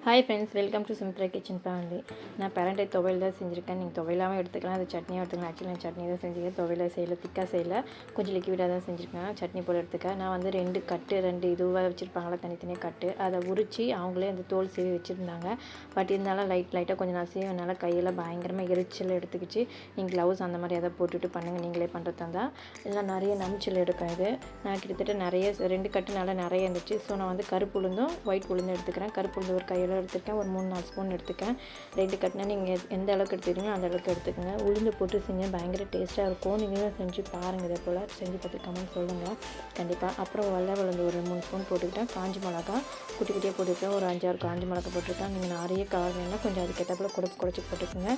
Hi friends, welcome to Sumitra kitchen family. நான் பேரண்டை துவையல் தான் செஞ்சுருக்கேன். நீங்கள் துவையலாகவும் எடுத்துக்கலாம், அது சட்னியாக எடுத்துக்கலாம். ஆக்சுவலி நான் சட்னி தான் செஞ்சுருக்கேன், துவையலாக செய்யலை, திக்காக செய்யலை, கொஞ்சம் லிக்விடாக தான் செஞ்சுருக்கேன். சட்னி போல் எடுத்துக்க நான் வந்து 2 இதுவாக வச்சுருப்பாங்களா, தனித்தனியாக கட்டு, அதை உரித்து அவங்களே அந்த தோல் சீவி வச்சுருந்தாங்க. பட் இருந்தாலும் லைட்டாக கொஞ்சம் நான் சீவனால கையெல்லாம் பயங்கரமாக எரிச்சல் எடுத்துக்கிச்சு. நீங்கள் க்ளவுஸ் அந்த மாதிரி எதாவது போட்டுவிட்டு பண்ணுங்கள், நீங்களே பண்ணுறதா இருந்தால். இல்லை நிறைய நமிச்சல் எடுக்கும் இது. நான் கிட்டத்தட்ட நிறைய 2 கட்டுனால நிறைய இருந்துச்சு. ஸோ நான் வந்து கருப்பு உளுந்தும் ஒயிட் உளுந்தும் எடுத்துக்கிறேன். கருப்பு உளுந்து ஒரு கையில் எடுத்துருக்கேன், ஒரு 3-4 ஸ்பூன் எடுத்துக்கேன். 2 கட்டினா நீங்கள் எந்த அளவுக்கு எடுத்துக்கிறீங்களோ அந்த அளவுக்கு எடுத்துக்கோங்க. உளுந்து போட்டு செஞ்சு பயங்கர டேஸ்ட்டாக இருக்கும். நீங்களும் செஞ்சு பாருங்கள், இதே போல் செஞ்சு பார்த்து கமெண்ட் சொல்லுங்கள் கண்டிப்பாக. அப்புறம் வெள்ளை உளுந்து ஒரு 3 ஸ்பூன் போட்டுக்கிட்டேன். காஞ்சி மிளகா குட்டி குட்டியாக போட்டுக்கிட்டேன், ஒரு 5-6 காஞ்சி மிளகா போட்டிருக்கேன். நீங்கள் நிறைய காரம் வேணுன்னா கொஞ்சம் அதுக்கேற்ற போல் குறைச்சி போட்டுக்கோங்க.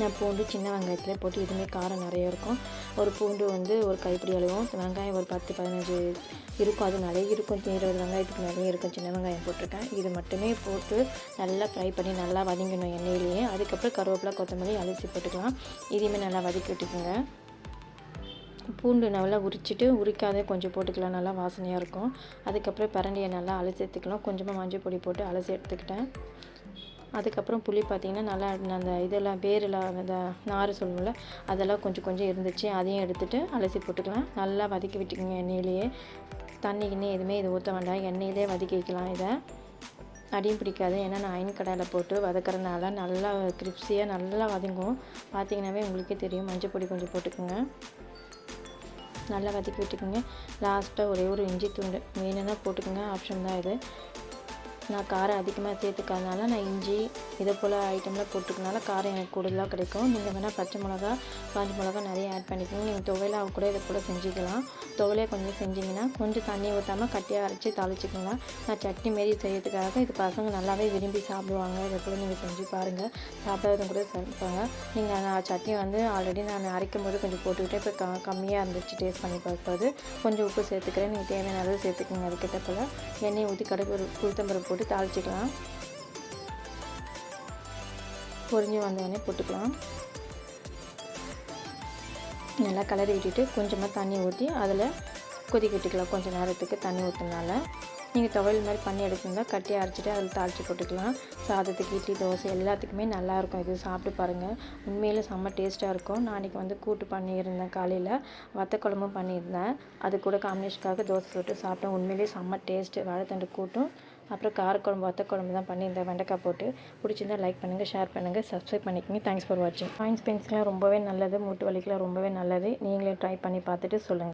நான் பூண்டு சின்ன வெங்காயத்தில் போட்டு இதுவுமே காரம் நிறைய இருக்கும். ஒரு பூண்டு வந்து ஒரு கைப்பிடி அளவும், வெங்காயம் ஒரு 10-15 இருக்கும். அது நிறைய இருக்கும், 20 வெங்காயத்துக்கு நிறைய இருக்கும். சின்ன வெங்காயம் போட்டிருக்கேன். இது மட்டுமே போட்டு நல்லா ஃப்ரை பண்ணி நல்லா வதங்கணும் எண்ணெயிலேயே. அதுக்கப்புறம் கருவேப்பிலை, கொத்தமல்லி, அலசி போட்டுக்கலாம். இதையுமே நல்லா வதக்கி விட்டுக்குங்க. பூண்டு நல்லா உரிச்சிட்டு உரிக்காத கொஞ்சம் போட்டுக்கலாம், நல்லா வாசனையாக இருக்கும். அதுக்கப்புறம் பிரண்டையை நல்லா அலசி எடுத்துக்கலாம். கொஞ்சமாக மஞ்சள் பொடி போட்டு அலசி எடுத்துக்கிட்டேன். அதுக்கப்புறம் புளி பார்த்திங்கன்னா நல்லா அந்த இதெல்லாம் வேரெல்லாம் அந்த நார் சொல்லுவோம்ல, அதெல்லாம் கொஞ்சம் இருந்துச்சு. அதையும் எடுத்துகிட்டு அலசி போட்டுக்கலாம். நல்லா வதக்கி விட்டுக்கோங்க எண்ணெயிலேயே. தண்ணிக்குன்னு எதுவுமே இது ஊற்ற வேண்டாம், எண்ணெயிலே வதக்கி வைக்கலாம். இதை அடியும் பிடிக்காது, ஏன்னா நான் அயன் கடாயில் போட்டு வதக்கிறதுனால நல்லா கிரிப்ஸியாக நல்லா வதங்கும். பார்த்திங்கனாவே உங்களுக்கே தெரியும். மஞ்சள் பொடி கொஞ்சம் போட்டுக்கோங்க, நல்லா வதக்கி விட்டுக்கோங்க. லாஸ்ட்டாக ஒரே ஒரு இஞ்சி துண்டு வேணும்னா போட்டுக்கோங்க, ஆப்ஷன் தான் இது. நான் காரம் அதிகமாக சேர்த்துக்காதனால நான் இஞ்சி இதை போல் ஐட்டம்லாம் போட்டுக்கனால காரம் எனக்கு கூடுதலாக கிடைக்கும். நீங்கள் வேணால் பச்சை மிளகா, காஞ்சி மிளகா நிறைய ஆட் பண்ணிக்கோங்க. நீங்கள் துவையலாக கூட இதை கூட செஞ்சுக்கலாம். துவையிலே கொஞ்சம் செஞ்சிங்கன்னா கொஞ்சம் தண்ணி ஊற்றாமல் கட்டியாக அரைச்சி தாளிச்சிக்கோங்க. நான் சட்னி மாரி செய்யறதுக்காக இது பசங்க நல்லாவே விரும்பி சாப்பிடுவாங்க. இதை போல் நீங்கள் செஞ்சு பாருங்கள், சாப்பிடாதவங்க கூட சாப்பிடுவாங்க. நீங்கள் நான் சட்னி வந்து ஆல்ரெடி நான் அரைக்கும் போது கொஞ்சம் போட்டுக்கிட்டே இப்போ கம்மியாக இருந்துச்சு, டேஸ்ட் பண்ணி பார்க்காது. கொஞ்சம் உப்பு சேர்த்துக்கிறேன், நீங்கள் தேவையான அளவு சேர்த்துக்கோங்க. அதுக்கிட்ட போல் எண்ணெயை ஊற்றி கடுகு ஒரு உளுத்தம்பருப்பு போட்டு தாளிச்சிக்கலாம். பொரிஞ்சு வந்தோடனே போட்டுக்கலாம். நல்லா கலரி விட்டுட்டு கொஞ்சமாக தண்ணி ஊற்றி அதில் கொதிக்க விட்டுக்கலாம். கொஞ்சம் நேரத்துக்கு தண்ணி ஊற்றினால நீங்கள் துவையல் மாதிரி பண்ணி எடுத்துருந்தா கட்டியை அரைச்சிட்டு அதில் தாளித்து போட்டுக்கலாம். சாதத்துக்கு, இட்லி, தோசை எல்லாத்துக்குமே நல்லாயிருக்கும். இது சாப்பிட்டு பாருங்கள், உண்மையிலே செம்ம டேஸ்ட்டாக இருக்கும். நான் அன்றைக்கி வந்து கூட்டு பண்ணியிருந்தேன், காலையில் வத்த குழம்பும் பண்ணியிருந்தேன். அது கூட காம்பினேஷனுக்காக தோசை சுட்டு சாப்பிட்டேன். உண்மையிலே செம்ம டேஸ்ட்டு. வாழைத்தண்டு கூட்டும் அப்புறம் காரக்குழம்பு, வத்த குழம்பு தான் பண்ணியிருந்தேன், வெண்டைக்காய் போட்டு. பிடிச்சிருந்தால் லைக் பண்ணுங்கள், ஷேர் பண்ணுங்கள், சப்ஸ்கிரைப் பண்ணிக்கோங்க. தேங்க்ஸ் ஃபார் வாட்சிங். பாயிண்ட்ஸ் பென்ஸ்க்கெலாம் ரொம்பவே நல்லது, மூட்டு வலிக்கெலாம் ரொம்பவே நல்லது. நீங்களே ட்ரை பண்ணி பார்த்துட்டு சொல்லுங்கள்.